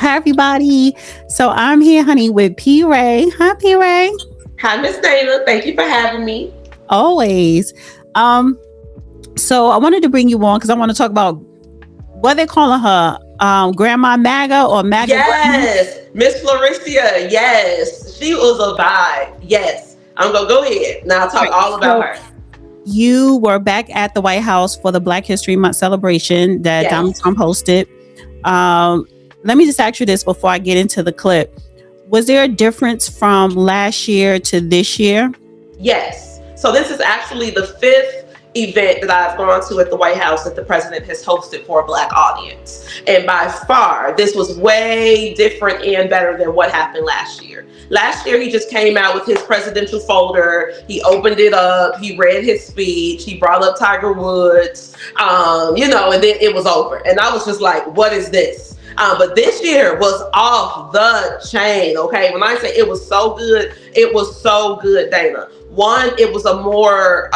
Hi, everybody. So I'm here, honey, with P. Ray. Hi, P. Ray. Hi, Miss Dana. Thank you for having me. Always. Um, so I wanted to bring you on because I want to talk about what they're calling her, Grandma MAGA or MAGA Grandma. Yes, Miss Florencia. Yes, she was a vibe. Yes, I'm gonna go ahead now. I'll talk Right. all about So her. you were back at the White House for the Black History Month celebration that Donald Yes, Trump hosted. Um, Let me just ask you this before I get into the clip. Was there a difference from last year to this year? yes. So this is actually the fifth event that I've gone to at the White House that the president has hosted for a Black audience, and by far, this was way different and better than what happened last year. Last year, he just came out with his presidential folder. He opened it up. He read his speech. He brought up Tiger Woods, and then it was over. And I was just like, what is this? But this year was off the chain, okay? When I say it was so good, Dana. One, it was a more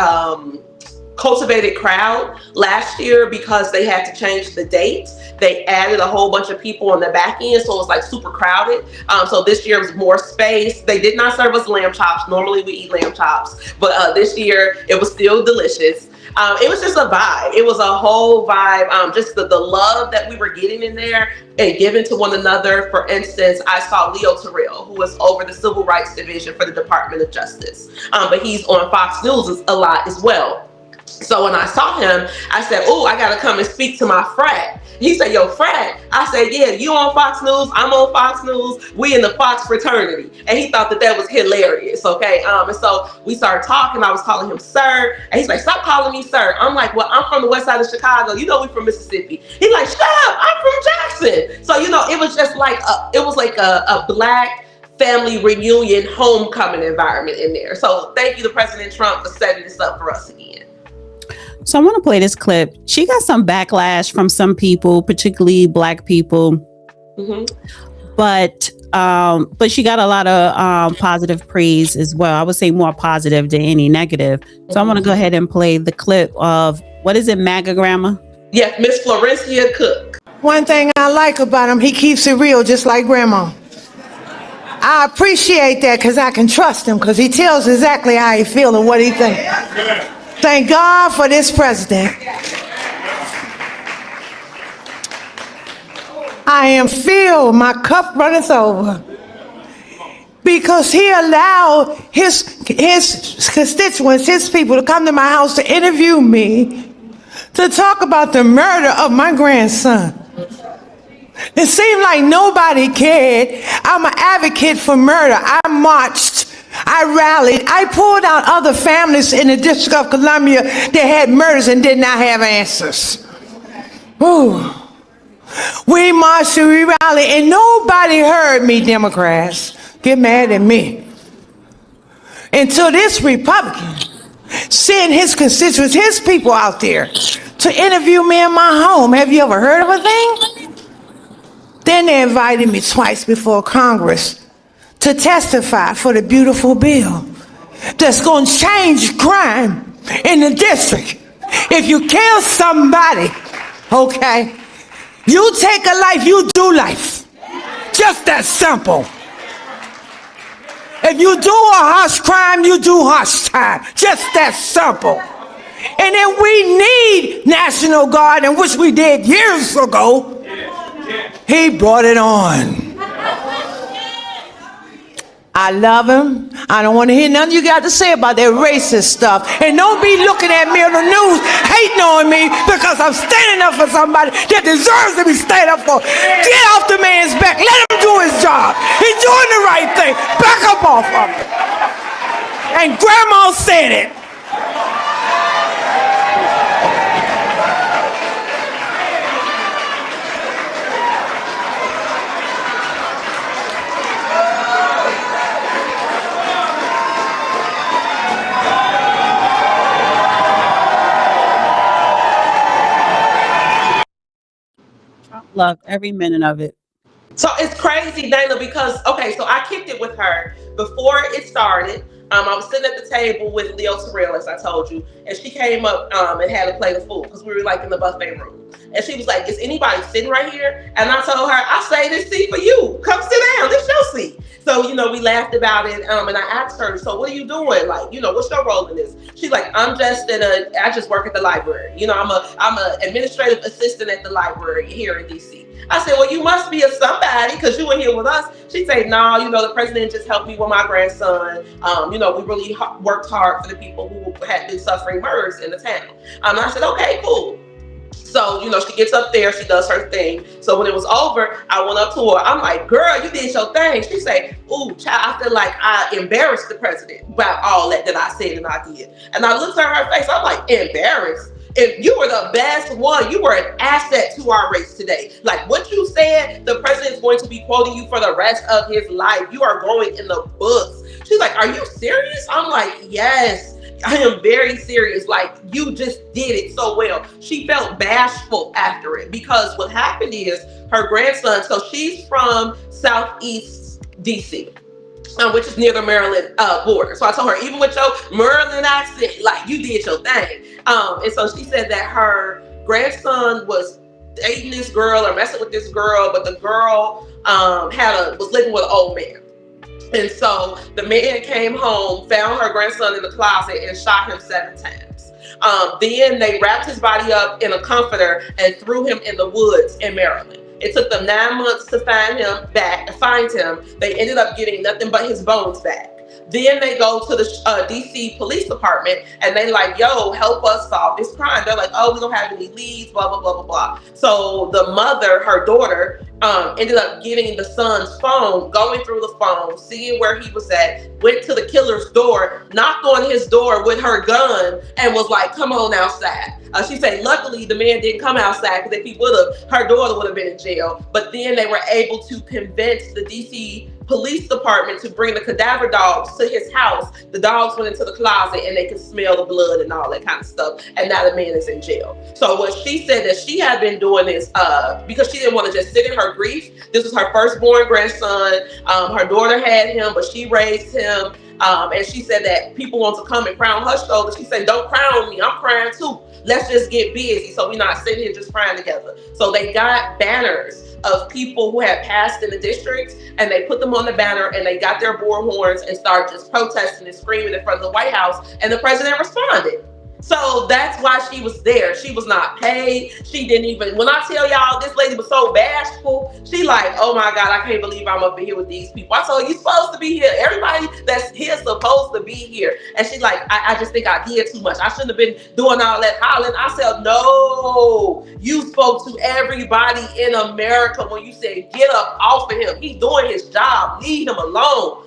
cultivated crowd. Last year, because they had to change the date, they added a whole bunch of people on the back end, so it was like super crowded. So this year was more space. They did not serve us lamb chops. Normally we eat lamb chops, but this year it was still delicious. It was just a vibe. It was a whole vibe. Just the love that we were getting in there and giving to one another. For instance, I saw Leo Terrell, who was over the Civil Rights Division for the Department of Justice, but he's on Fox News a lot as well. So when I saw him, I said, "Oh, I gotta come and speak to my frat." He said, "Yo, frat?" I said, "Yeah, you on Fox News? I'm on Fox News. We in the Fox fraternity." And he thought that was hilarious. Okay, and so we started talking. I was calling him sir, and he's like, "Stop calling me sir." I'm like, "Well, I'm from the west side of Chicago. You know, we from Mississippi." He's like, "Shut up! I'm from Jackson." So it was just like a Black family reunion homecoming environment in there. So thank you to President Trump for setting this up for us again. So I want to play this clip. She got some backlash from some people, particularly Black people, hmm but she got a lot of positive praise as well. I would say more positive than any negative. So I want to go ahead and play the clip of what is it, MAGA Grandma? Yes, Miss Florencia Cook. One thing I like about him, he keeps it real just like Grandma. I appreciate that because I can trust him because he tells exactly how he feels and what he thinks. Thank God for this president. I am filled, my cup runneth over. Because he allowed his constituents, his people to come to my house to interview me, to talk about the murder of my grandson. It seemed like nobody cared. I'm an advocate for murder. I marched, I rallied, I pulled out other families in the District of Columbia that had murders and did not have answers. Ooh. We marched and we rallied, and nobody heard me, Democrats. Get mad at me. Until this Republican sent his constituents, his people out there to interview me in my home. Have you ever heard of a thing? Then they invited me twice before Congress to testify for the beautiful bill that's going to change crime in the district. If you kill somebody, okay, you take a life, you do life. Just that simple. If you do a harsh crime, you do harsh time. Just that simple. And then we need National Guard, and which we did years ago. He brought it on. I love him. I don't want to hear nothing you got to say about that racist stuff. And don't be looking at me on the news hating on me because I'm standing up for somebody that deserves to be stand up for. Get off the man's back. Let him do his job. He's doing the right thing. Back up off of him. And Grandma said it. Love every minute of it. So it's crazy, Dana, because, okay, so I kicked it with her before it started. I was sitting at the table with Leo Terrell, as I told you, and she came up and had a plate of food because we were like in the buffet room. And she was like, is anybody sitting right here? And I told her, I say this seat for you. Come sit down. This your seat. So, we laughed about it. And I asked her, so what are you doing? Like, what's your role in this? She's like, I just work at the library. I'm a administrative assistant at the library here in DC. I said, well, you must be a somebody because you were here with us. She said, no, the president just helped me with my grandson. We really worked hard for the people who had been suffering murders in the town. And I said, okay, cool. So, she gets up there, she does her thing. So when it was over, I went up to her. I'm like, girl, you did your thing. She said, ooh, child, I feel like I embarrassed the president about all that I said and I did. And I looked at her face, I'm like, embarrassed? If you were the best one, you were an asset to our race today. Like what you said, the president is going to be quoting you for the rest of his life. You are going in the books. She's like, are you serious? I'm like, yes. I am very serious. Like you just did it so well. She felt bashful after it because what happened is her grandson, so she's from Southeast DC, which is near the Maryland border. So I told her, even with your Maryland accent, like you did your thing. And so she said that her grandson was dating this girl or messing with this girl, but the girl was living with an old man. And so the man came home, found her grandson in the closet and shot him 7 times. Then they wrapped his body up in a comforter and threw him in the woods in Maryland. It took them 9 months to find him. They ended up getting nothing but his bones back. Then they go to the DC police department and they like, yo, help us solve this crime. They're like, oh, we don't have any leads, blah, blah, blah, blah, blah. So the mother, her daughter, ended up getting the son's phone, going through the phone, seeing where he was at, went to the killer's door, knocked on his door with her gun and was like, come on outside. She said, luckily the man didn't come outside because if he would have, her daughter would have been in jail. But then they were able to convince the DC police department to bring the cadaver dogs to his house. The dogs went into the closet and they could smell the blood and all that kind of stuff. And now the man is in jail. So what she said that she had been doing is because she didn't want to just sit in her grief. This was her firstborn grandson. Her daughter had him, but she raised him. And she said that people want to come and crown her shoulder. She said, don't crown me. I'm crying too. Let's just get busy so we're not sitting here just crying together. So they got banners of people who had passed in the districts and they put them on the banner and they got their bull horns and started just protesting and screaming in front of the White House, and the president responded. So that's why she was there. She was not paid. She didn't even, when I tell y'all this lady was so bashful, she like, oh my God, I can't believe I'm up in here with these people. I told her, you supposed to be here. Everybody that's here supposed to be here. And she's like, I just think I did too much. I shouldn't have been doing all that hollering. I said, no, you spoke to everybody in America when you said, get up off of him. He's doing his job. Leave him alone.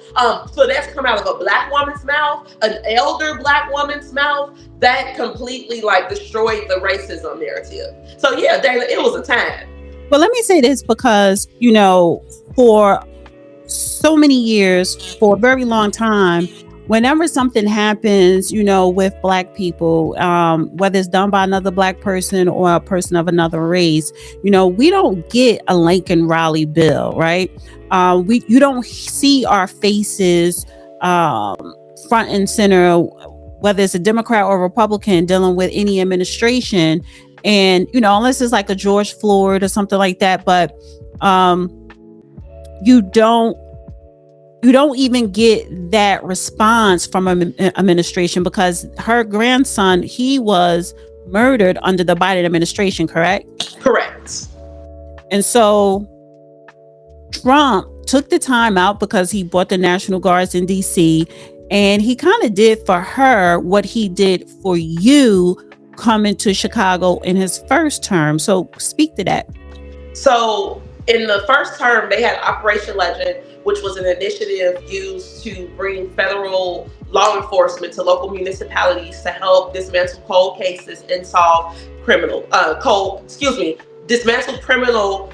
So that's come out of a Black woman's mouth, an elder Black woman's mouth. That completely like destroyed the racism narrative. So yeah, Dana, it was a time. Well, let me say this because, for so many years, for a very long time, whenever something happens, with Black people, whether it's done by another Black person or a person of another race, we don't get a Lincoln Raleigh bill, right? You don't see our faces front and center, whether it's a Democrat or Republican dealing with any administration. And, unless it's like a George Floyd or something like that, but you don't even get that response from an administration because her grandson, he was murdered under the Biden administration, correct? Correct. And so Trump took the time out because he bought the National Guards in DC, and he kind of did for her what he did for you coming to Chicago in his first term. So speak to that. So in the first term, they had Operation Legend, which was an initiative used to bring federal law enforcement to local municipalities to help dismantle cold cases and solve dismantle criminal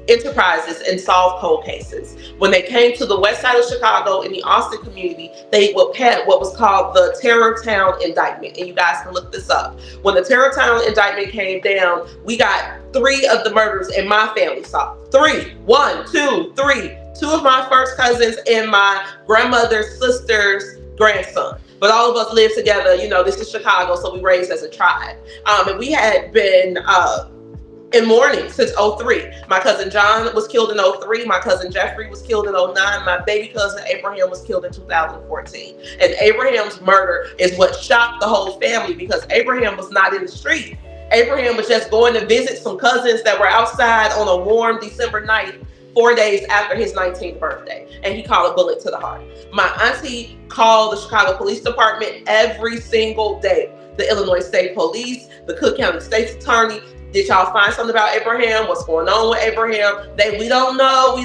enterprises and solve cold cases. When they came to the west side of Chicago in the Austin community, they had what was called the Terror Town Indictment. And you guys can look this up. When the Terror Town Indictment came down, we got 3 of the murders in my family solved. 3. 1, 2, 3. 2 of my first cousins and my grandmother's sister's grandson. But all of us live together. You know, this is Chicago, so we raised as a tribe. And we had been in mourning since 03. My cousin John was killed in 03. My cousin Jeffrey was killed in 09. My baby cousin Abraham was killed in 2014. And Abraham's murder is what shocked the whole family, because Abraham was not in the street. Abraham was just going to visit some cousins that were outside on a warm December night, 4 days after his 19th birthday, and he called a bullet to the heart. My auntie called the Chicago Police Department every single day. The Illinois State Police, the Cook County State's Attorney. Did y'all find something about Abraham? What's going on with Abraham? We don't know.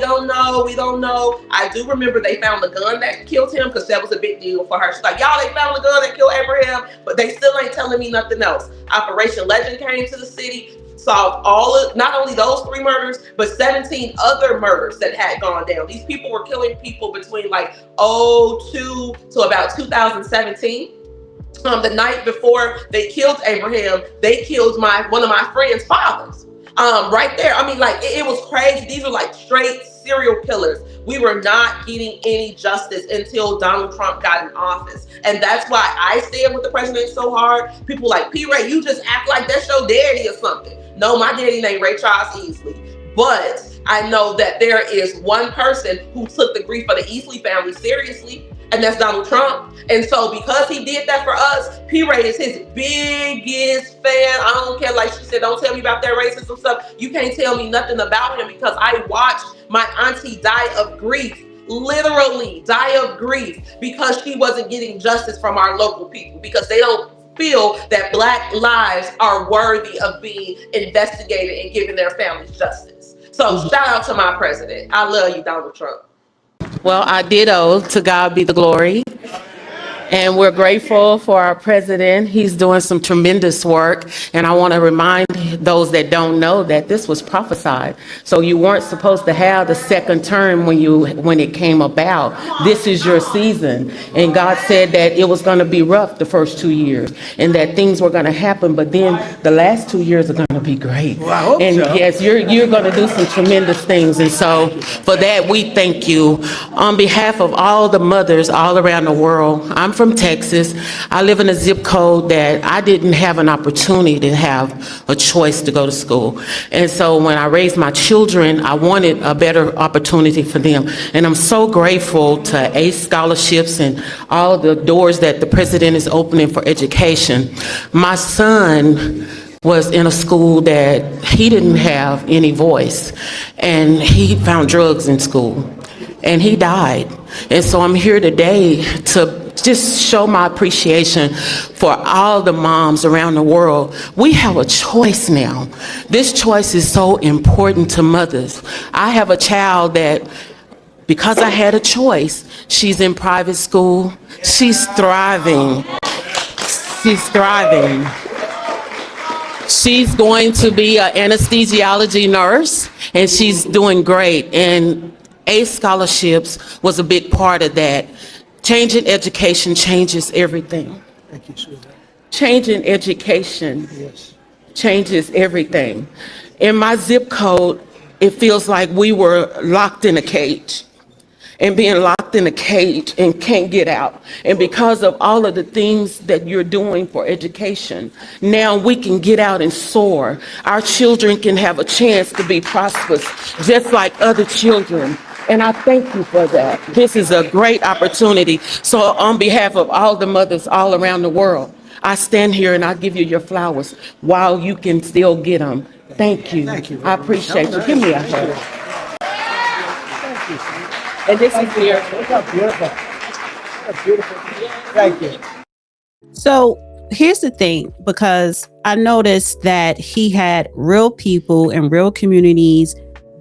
I do remember they found the gun that killed him, because that was a big deal for her. She's like, y'all, they found the gun that killed Abraham, but they still ain't telling me nothing else. Operation Legend came to the city, solved not only those 3 murders, but 17 other murders that had gone down. These people were killing people between like 02 to about 2017. The night before they killed Abraham, they killed one of my friend's fathers. Right there. I mean, like, it was crazy. These were like straight serial killers. We were not getting any justice until Donald Trump got in office. And that's why I stand with the president so hard. People like, P. Ray, you just act like that's your daddy or something. No, my daddy named Ray Charles Easley. But I know that there is one person who took the grief of the Easley family seriously, and that's Donald Trump. And so because he did that for us, P. Ray is his biggest fan. I don't care, like she said, don't tell me about that racism stuff. You can't tell me nothing about him, because I watched my auntie die of grief, literally die of grief, because she wasn't getting justice from our local people, because they don't feel that Black lives are worthy of being investigated and giving their families justice. So shout out to my president. I love you, Donald Trump. Well, I ditto. To God be the glory. And we're grateful for our president. He's doing some tremendous work. And I want to remind those that don't know that this was prophesied. So you weren't supposed to have the second term when it came about. This is your season. And God said that it was going to be rough the first 2 years, and that things were going to happen. But then the last 2 years are going to be great. Well, I hope and so. yes, you're going to do some tremendous things. And so for that, we thank you. On behalf of all the mothers all around the world, I'm from Texas. I live in a zip code that I didn't have an opportunity to have a choice to go to school. And so when I raised my children, I wanted a better opportunity for them. And I'm so grateful to ACE scholarships and all the doors that the president is opening for education. My son was in a school that he didn't have any voice, and he found drugs in school, and he died. And so I'm here today to just show my appreciation for all the moms around the world. We have a choice now. This choice is so important to mothers. I have a child that, because I had a choice, she's in private school. She's thriving. She's thriving. She's going to be an anesthesiology nurse, and she's doing great. And ACE scholarships was a big part of that. Changing education changes everything. Thank you, Susan. Changing education Yes. changes everything. In my zip code, it feels like we were locked in a cage, and being locked in a cage and can't get out. And because of all of the things that you're doing for education, now we can get out and soar. Our children can have a chance to be prosperous, just like other children. And I thank you for that. This is a great opportunity. So on behalf of all the mothers all around the world, I stand here and I give you your flowers while you can still get them. Thank you. Thank you. I appreciate you. Give me a hug. Thank you. And this is here. Look how beautiful. That's beautiful. Thank you. So here's the thing, because I noticed that he had real people and real communities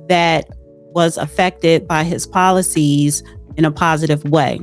that was affected by his policies in a positive way.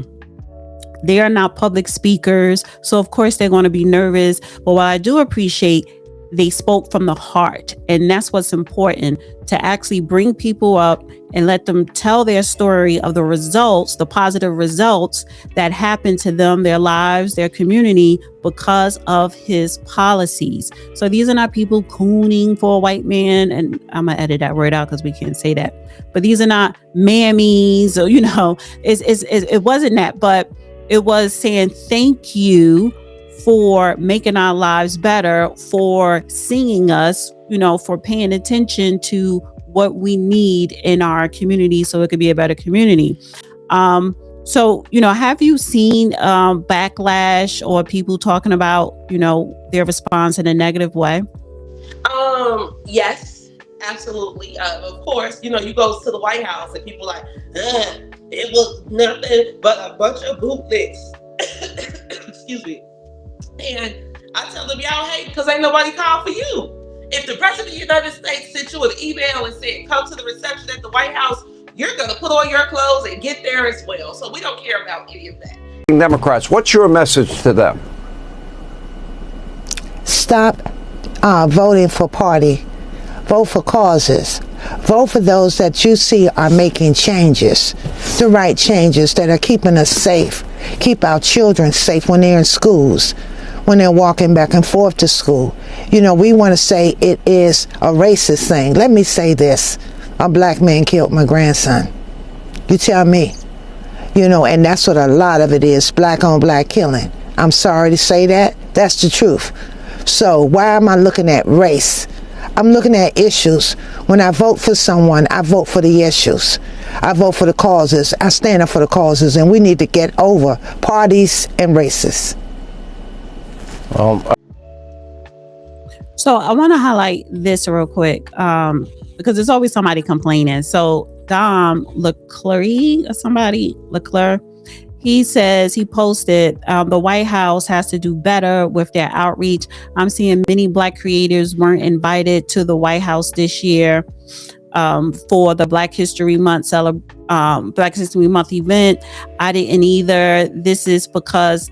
They are not public speakers, so of course they're going to be nervous. But what I do appreciate, they spoke from the heart, and that's what's important, to actually bring people up and let them tell their story of the results, the positive results that happened to them, their lives, their community, because of his policies. So these are not people cooning for a white man, and I'm gonna edit that word out because we can't say that. But these are not mammies, or it wasn't that. But It was saying thank you for making our lives better, for seeing us, for paying attention to what we need in our community so it could be a better community. So, have you seen backlash or people talking about, their response in a negative way? Yes, absolutely. Of course, you go to the White House and people like, it was nothing but a bunch of bootlegs. Excuse me. And I tell them, y'all hate because ain't nobody called for you. If the president of the United States sent you an email and said, come to the reception at the White House, you're going to put on your clothes and get there as well. So we don't care about any of that. Democrats, what's your message to them? Stop voting for party. Vote for causes. Vote for those that you see are making changes, the right changes that are keeping us safe, keep our children safe when they're in schools, when they're walking back and forth to school. We want to say it is a racist thing. Let me say this. A black man killed my grandson. You tell me. And that's what a lot of it is, black on black killing. I'm sorry to say that. That's the truth. So why am I looking at race? I'm looking at issues. When I vote for someone, I vote for the issues. I vote for the causes. I stand up for the causes, and we need to get over parties and races. So I want to highlight this real quick because there's always somebody complaining. So Dom Leclerc or somebody, Leclerc, he says, he posted, the White House has to do better with their outreach. I'm seeing many Black creators weren't invited to the White House this year for the Black History Month Black History Month event. I didn't either. This is because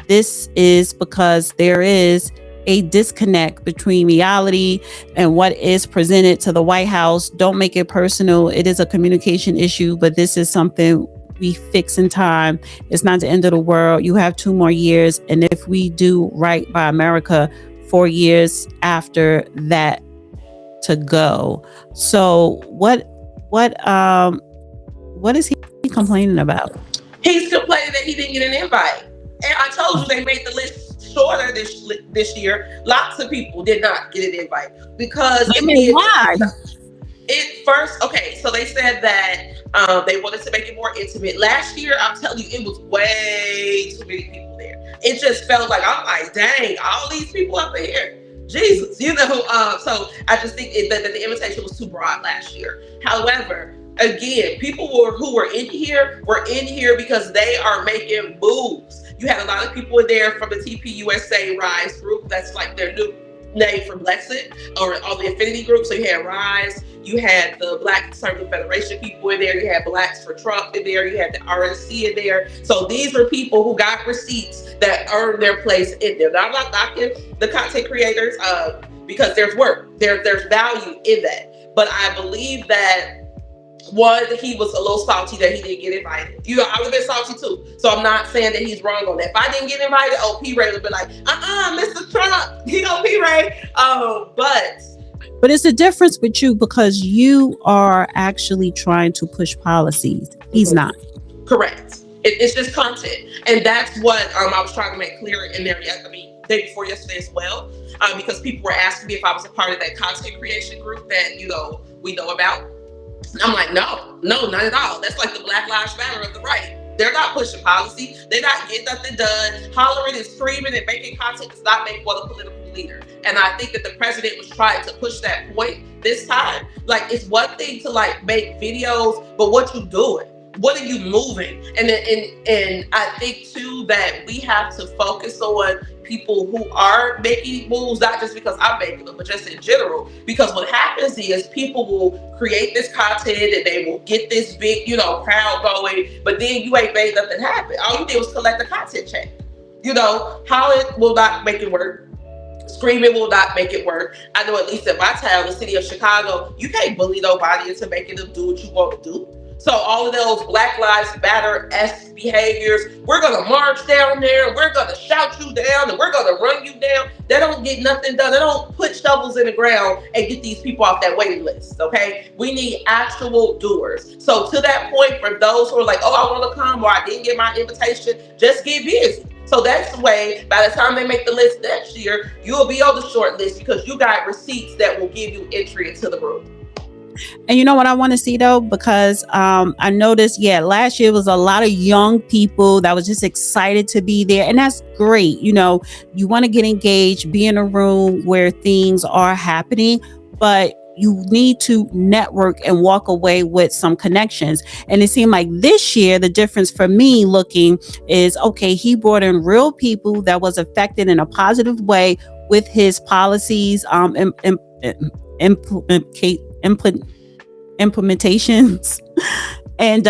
there is a disconnect between reality and what is presented to the White House. Don't make it personal. It is a communication issue, but this is something we fix in time. It's not the end of the world. You have 2 more years. And if we do right by America, 4 years after that to go. So what is he complaining about? He's complaining that he didn't get an invite. And I told you they made the list shorter this year. Lots of people did not get an invite because why? So they said that they wanted to make it more intimate. Last year, I'm telling you, it was way too many people there. It just felt like, I'm like, dang, all these people up here. Jesus, so I just think that the invitation was too broad last year. However, again, people who were in here because they are making moves. You had a lot of people in there from the TPUSA Rise group. That's like their new name for Brexit, or all the affinity groups. So you had Rise, you had the Black Conservative Federation people in there, you had Blacks for Trump in there, you had the RNC in there. So these are people who got receipts that earned their place in there. Now, I'm not knocking the content creators because there's work, there's value in that. But I believe that he was a little salty that he didn't get invited. I would have been salty too. So I'm not saying that he's wrong on that. If I didn't get invited, P-Ray would be like, Mr. Trump, P-Ray. But it's a difference with you because you are actually trying to push policies. He's not. Correct. It's just content. And that's what I was trying to make clear in there. Day before yesterday as well, because people were asking me if I was a part of that content creation group that, we know about. I'm like, no, not at all. That's like the Black Lives Matter of the right. They're not pushing policy. They're not getting nothing done. Hollering and screaming and making content does not make one a political leader. And I think that the president was trying to push that point this time. Like, it's one thing to make videos, but what you doing? What are you moving? And I think too that we have to focus on people who are making moves, not just because I'm making them, but just in general. Because what happens is people will create this content and they will get this big, crowd going, but then you ain't made nothing happen. All you did was collect the content check. Hollering will not make it work. Screaming will not make it work. I know at least in my town, the city of Chicago, you can't bully nobody into making them do what you want to do. So all of those Black Lives Matter-esque behaviors, we're going to march down there, we're going to shout you down, and we're going to run you down. They don't get nothing done. They don't put shovels in the ground and get these people off that waiting list, okay? We need actual doers. So to that point, for those who are like, oh, I want to come, or I didn't get my invitation, just get busy. So that's the way, by the time they make the list next year, you'll be on the short list because you got receipts that will give you entry into the room. And you know what I want to see though, because I noticed, last year was a lot of young people that was just excited to be there, and that's great. You know, you want to get engaged, be in a room where things are happening, but you need to network and walk away with some connections. And it seemed like this year, the difference for me looking is, okay, he brought in real people that was affected in a positive way with his policies, implementations. And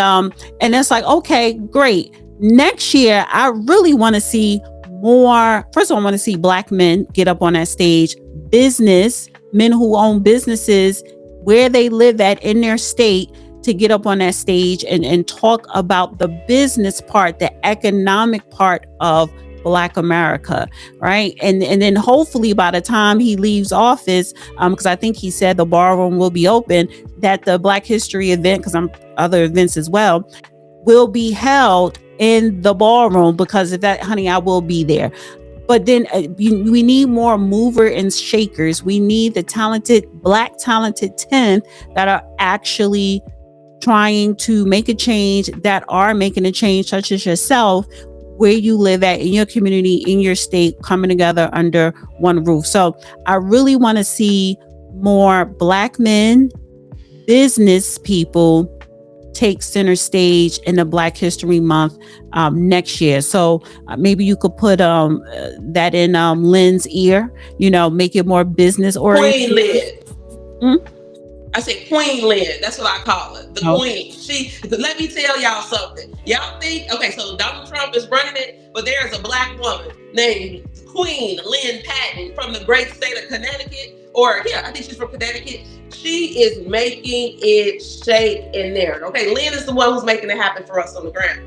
it's like, okay, great. Next year, I really want to see more. First of all, I want to see Black men get up on that stage, men who own businesses where they live at in their state, to get up on that stage and talk about the business part, the economic part of Black America, right? And then hopefully by the time he leaves office, because I think he said the ballroom will be open, that the Black History event, because I'm other events as well, will be held in the ballroom, because of that, honey, I will be there. But then we need more mover and shakers. We need the Black talented 10 that are actually trying to make a change, that are making a change, such as yourself, where you live at, in your community, in your state, coming together under one roof. So I really want to see more Black men, business people, take center stage in the Black History Month next year. So maybe you could put that in Lynn's ear, make it more business oriented. Queen Lynn. I said Queen Lynn. That's what I call her. The Queen. Let me tell y'all something. Y'all think, okay, so Donald Trump is running it, but there's a Black woman named Queen Lynn Patton from the great state of Connecticut. I think she's from Connecticut. She is making it shake in there. Okay, Lynn is the one who's making it happen for us on the ground.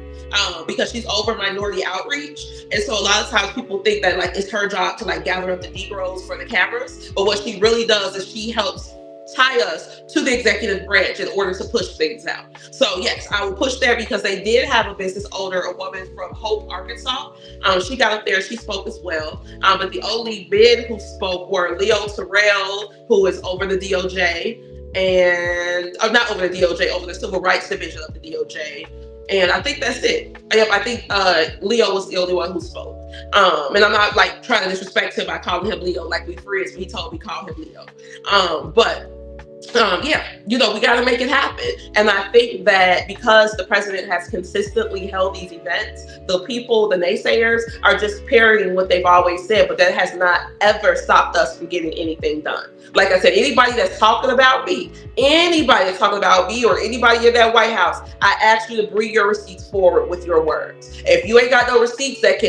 Because she's over minority outreach. And so a lot of times people think that it's her job to gather up the Negroes for the cameras. But what she really does is she helps tie us to the executive branch in order to push things out. So yes, I will push there, because they did have a business owner, a woman from Hope, Arkansas. She got up there, she spoke as well. But the only men who spoke were Leo Terrell, who is over the DOJ, and not over the DOJ, over the Civil Rights Division of the DOJ. And I think that's it. I think Leo was the only one who spoke. And I'm not trying to disrespect him by calling him Leo like we friends, but he told me call him Leo. We got to make it happen. And I think that because the president has consistently held these events, the people, the naysayers, are just parroting what they've always said, but that has not ever stopped us from getting anything done. Like I said, anybody that's talking about me, or anybody in that White House, I ask you to bring your receipts forward with your words. If you ain't got no receipts that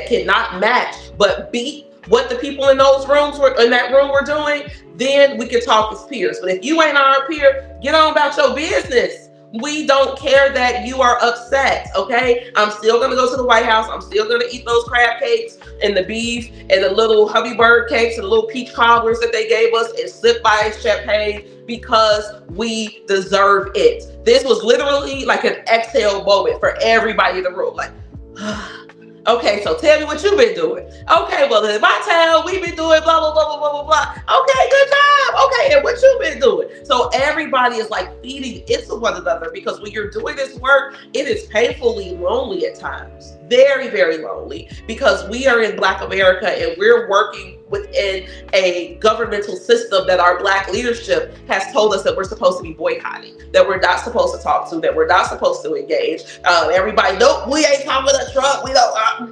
cannot match but beat what the people in that room were doing, then we can talk as peers. But if you ain't our peer, get on about your business. We don't care that you are upset, okay? I'm still gonna go to the White House. I'm still gonna eat those crab cakes and the beef and the little Hubbybird cakes and the little peach cobblers that they gave us, and sip by champagne, because we deserve it. This was literally like an exhale moment for everybody in the room. Okay, so tell me what you've been doing. Okay, well, in my town, we've been doing blah, blah, blah, blah, blah, blah, blah. Okay, good job. Okay, and what you've been doing. So everybody is feeding into one another, because when you're doing this work, it is painfully lonely at times. Very, very lonely, because we are in Black America and we're working within a governmental system that our Black leadership has told us that we're supposed to be boycotting, that we're not supposed to talk to, that we're not supposed to engage. Everybody, nope, we ain't talking to Trump. We don't, I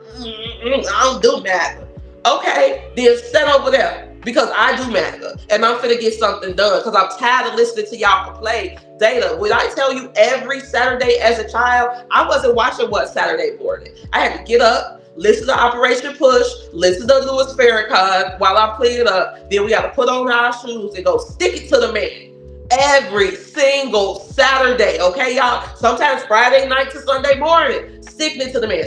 don't do MAGA. Okay, then sit over there, because I do MAGA, and I'm finna get something done, because I'm tired of listening to y'all complain. Data, when I tell you every Saturday as a child, I wasn't watching Saturday morning. I had to get up, listen to Operation Push, listen to Louis Farrakhan while I'm cleaning up. Then we got to put on our shoes and go stick it to the man. Every single Saturday, okay, y'all? Sometimes Friday night to Sunday morning, sticking it to the man,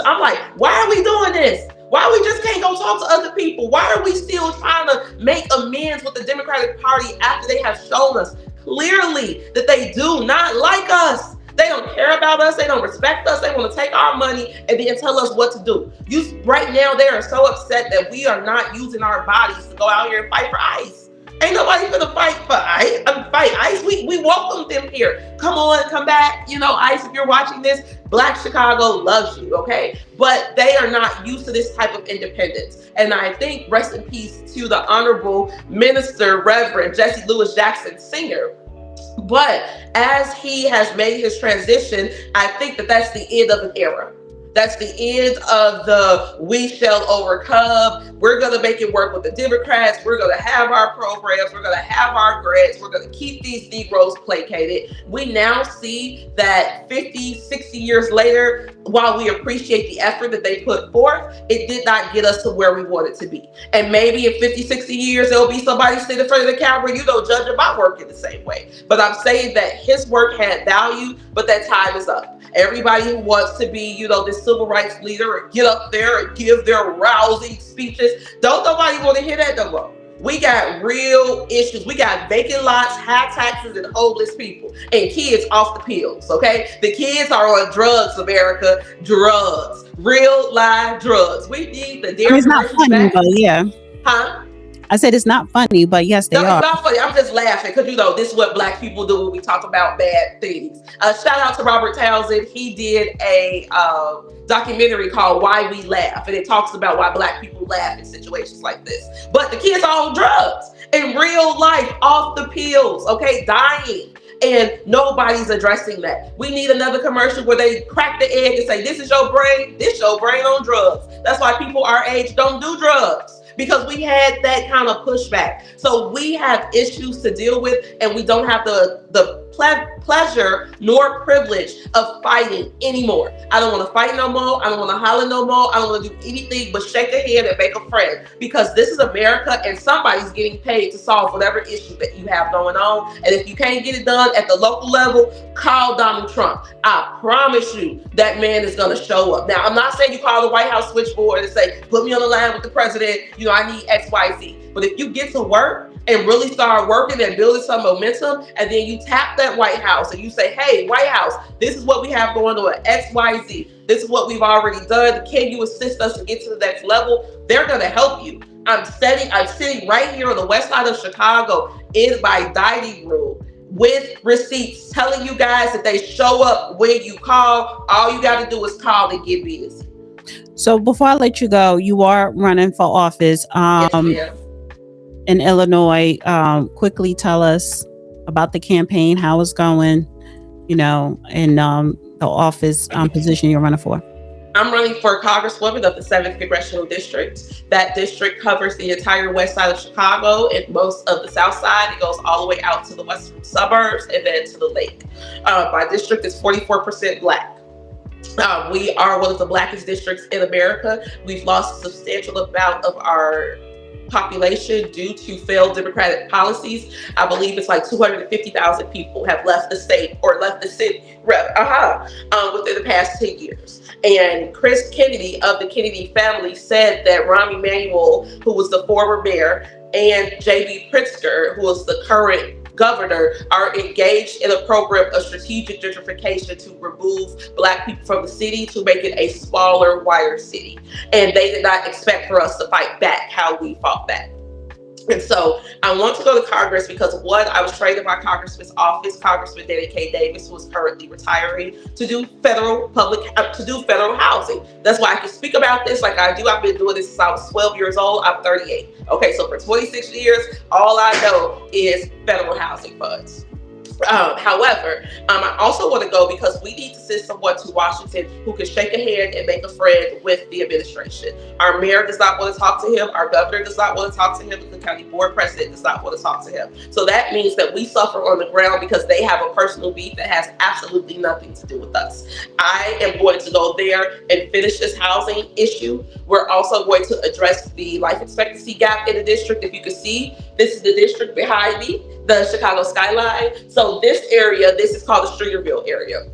I'm like, why are we doing this? Why we just can't go talk to other people? Why are we still trying to make amends with the Democratic Party after they have shown us clearly that they do not like us? They care about us. They don't respect us. They want to take our money and then tell us what to do. Right now, they are so upset that we are not using our bodies to go out here and fight for ICE. Ain't nobody gonna fight for ICE. Fight ICE. We welcome them here. Come on, come back. ICE, if you're watching this, Black Chicago loves you, okay? But they are not used to this type of independence. And I think, rest in peace to the Honorable Minister, Reverend Jesse Lewis Jackson Sr. But as he has made his transition, I think that that's the end of an era. That's the end of the we shall overcome. We're going to make it work with the Democrats. We're going to have our programs. We're going to have our grants. We're going to keep these Negroes placated. We now see that 50, 60 years later, while we appreciate the effort that they put forth, it did not get us to where we wanted to be. And maybe in 50, 60 years, there'll be somebody sitting in front of the camera, judging my work in the same way. But I'm saying that his work had value, but that time is up. Everybody who wants to be, this civil rights leader or get up there and give their rousing speeches, don't nobody want to hear that no more. We got real issues. We got vacant lots, high taxes, and homeless people, and kids off the pills, okay? The kids are on drugs, America. Drugs. Real live drugs. We need the It's not funny, but yeah. Huh? I said it's not funny, but yes, they are. It's not funny. I'm just laughing because, this is what Black people do when we talk about bad things. Shout out to Robert Townsend. He did a documentary called Why We Laugh, and it talks about why Black people laugh in situations like this. But the kids are on drugs in real life, off the pills, okay, dying. And nobody's addressing that. We need another commercial where they crack the egg and say, this is your brain, this your brain on drugs. That's why people our age don't do drugs. Because we had that kind of pushback. So we have issues to deal with, and we don't have the pleasure nor privilege of fighting anymore. I don't want to fight no more. I don't want to holler no more. I don't want to do anything but shake a hand and make a friend, because this is America and somebody's getting paid to solve whatever issue that you have going on. And if you can't get it done at the local level, call Donald Trump. I promise you that man is going to show up. Now, I'm not saying you call the White House switchboard and say, put me on the line with the president. I need X, Y, Z. But if you get to work and really start working and building some momentum, and then you tap that White House and you say, hey, White House, this is what we have going on at X, Y, Z. This is what we've already done. Can you assist us to get to the next level? They're going to help you. I'm sitting right here on the west side of Chicago in my dining room with receipts telling you guys that they show up when you call. All you got to do is call and get busy. So before I let you go, you are running for office Yes, in Illinois. Quickly tell us about the campaign, how it's going, and the office position you're running for. I'm running for Congresswoman of the 7th Congressional District. That district covers the entire west side of Chicago and most of the south side. It goes all the way out to the western suburbs and then to the lake. My district is 44% Black. We are one of the blackest districts in America. We've lost a substantial amount of our population due to failed Democratic policies. I believe it's like 250,000 people have left the state or left the city within the past 10 years. And Chris Kennedy of the Kennedy family said that Rahm Emanuel, who was the former mayor, and J.B. Pritzker, who is the current governor, are engaged in a program of strategic gentrification to remove Black people from the city to make it a smaller, wider city. And they did not expect for us to fight back how we fought back. And so I want to go to Congress because, one, I was trained in my congressman's office, Congressman Danny K. Davis, who is currently retiring, to do federal housing. That's why I can speak about this like I do. I've been doing this since I was 12 years old. I'm 38. Okay, so for 26 years, all I know is federal housing funds. However, I also want to go because we need to send someone to Washington who can shake a hand and make a friend with the administration. Our mayor does not want to talk to him. Our governor does not want to talk to him. The county board president does not want to talk to him. So that means that we suffer on the ground because they have a personal beef that has absolutely nothing to do with us. I am going to go there and finish this housing issue. We're also going to address the life expectancy gap in the district. If you can see, this is the district behind me, the Chicago skyline. So this area, this is called the Streeterville area.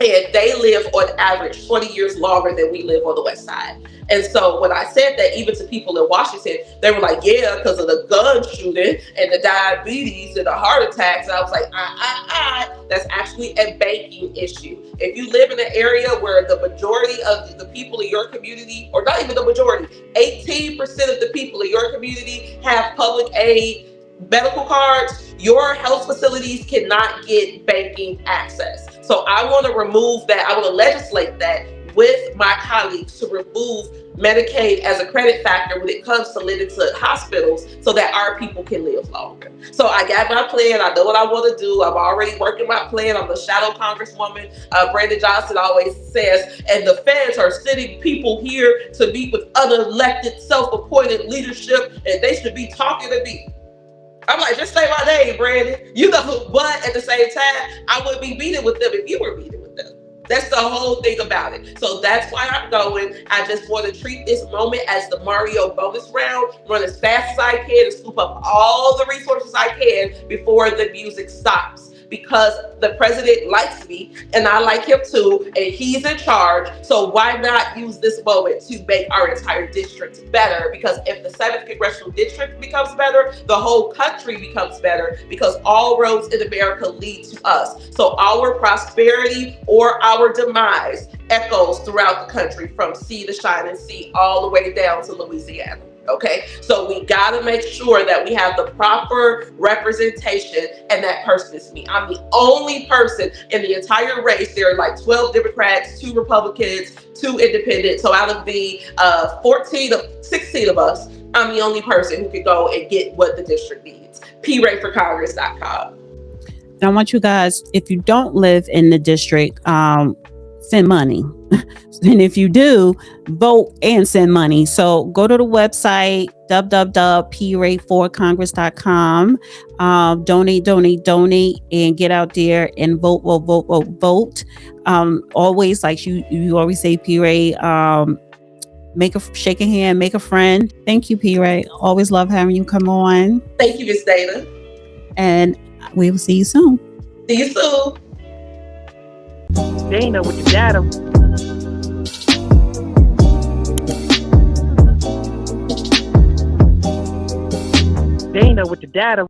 and they live on average 20 years longer than we live on the West Side. And so when I said that, even to people in Washington, they were like, yeah, because of the gun shooting and the diabetes and the heart attacks. And I was like, that's actually a banking issue. If you live in an area where the majority of the people in your community, or not even the majority, 18% of the people in your community have public aid medical cards, your health facilities cannot get banking access. So I want to remove that. I want to legislate that with my colleagues to remove Medicaid as a credit factor when it comes to lending to hospitals so that our people can live longer. So I got my plan. I know what I want to do. I'm already working my plan. I'm the shadow congresswoman. Brandon Johnson always says, and the feds are sending people here to meet with unelected, self-appointed leadership, and they should be talking to me. I'm like, just say my name, Brandon. You know, but at the same time, I wouldn't be meeting with them if you were meeting with them. That's the whole thing about it. So that's why I'm going. I just want to treat this moment as the Mario bonus round, run as fast as I can and scoop up all the resources I can before the music stops. Because the president likes me and I like him too, and he's in charge. So why not use this moment to make our entire district better? Because if the 7th Congressional District becomes better, the whole country becomes better, because all roads in America lead to us. So our prosperity or our demise echoes throughout the country from sea to shining sea all the way down to Louisiana. Okay, so we got to make sure that we have the proper representation, and that person is me. I'm the only person in the entire race. There are like 12 Democrats, 2 Republicans, 2 independents. So out of the 16 of us, I'm the only person who can go and get what the district needs. PRayForCongress.com. I want you guys, if you don't live in the district, send money. And if you do, vote and send money. So go to the website, www.PRayForCongress.com. Donate, and get out there and vote. Always, like you always say, P-Ray, shake a hand, make a friend. Thank you, P-Ray. Always love having you come on. Thank you, Miss Dana. And we will see you soon. See you soon. Dana with the data. Dana with the data.